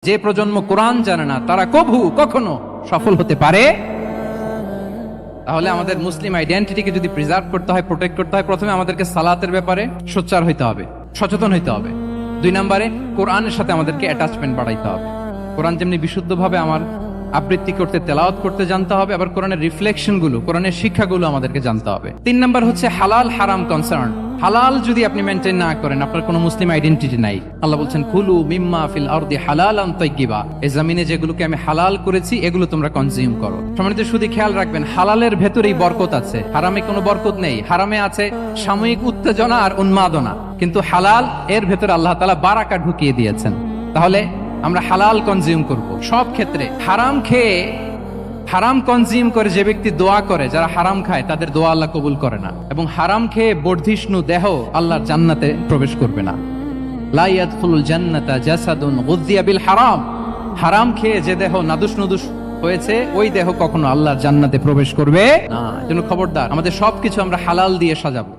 যে প্রজন্ম কোরআন জানে না তারা কখনো সফল হতে পারে। তাহলে আমাদের মুসলিম আইডেন্টিটিকে যদি প্রিজার্ভ করতে হয়, প্রোটেক্ট করতে হয়, প্রথমে আমাদেরকে সালাতের ব্যাপারে সোচ্চার হইতে হবে, সচেতন হইতে হবে। 2 নম্বরে কোরআনের সাথে আমাদেরকে অ্যাটাচমেন্ট বাড়াইতে হবে। কোরআন যেমনি বিশুদ্ধভাবে আমার আবৃত্তি করতে, তেলাওয়াত করতে জানতে হবে, আবার কোরআনের রিফ্লেকশন গুলো, কোরআনের শিক্ষাগুলো আমাদেরকে জানতে হবে। 3 নম্বর হচ্ছে হালাল হারাম কনসার্ন। হালাল যদি আপনি মেনটেন না করেন, আপনার কোনো মুসলিম আইডেন্টিটি নাই। আল্লাহ বলছেন কুলু মিম্মা ফিল আরদি হালালান তাইয়্যিবা, এই জমিনে যেগুলোকে আমি হালাল করেছি এগুলো তোমরা কনজিউম করো। সম্মানিত শুধু খেয়াল রাখবেন, হালালের ভেতরেই বরকত আছে, হারামে কোনো বরকত নেই। হারামে আছে সাময়িক উত্তেজনা আর উন্মাদনা, কিন্তু হালাল এর ভেতরে আল্লাহ তাআলা বারাকা ঢুকিয়ে দিয়েছেন। তাহলে আমরা হালাল কনজিউম করব সব ক্ষেত্রে। হারাম খেয়ে, হারাম কনজিউম করে যে ব্যক্তি দোয়া করে, যারা হারাম খায় তাদের দোয়া আল্লাহ কবুল করে না। এবং হারাম খেয়ে বর্ধিষ্ণু দেহ আল্লাহর জান্নাতে প্রবেশ করবে না। লা ইয়াদখুলুল জান্নাতা জাসাদুন গুযিয়া বিল হারাম। হারাম খেয়ে যে দেহ নাদুস নুদুস হয়েছে, ওই দেহ কখনো আল্লাহর জান্নাতে প্রবেশ করবে না। এজন্য খবরদার, আমাদের সবকিছু আমরা হালাল দিয়ে সাজাবো।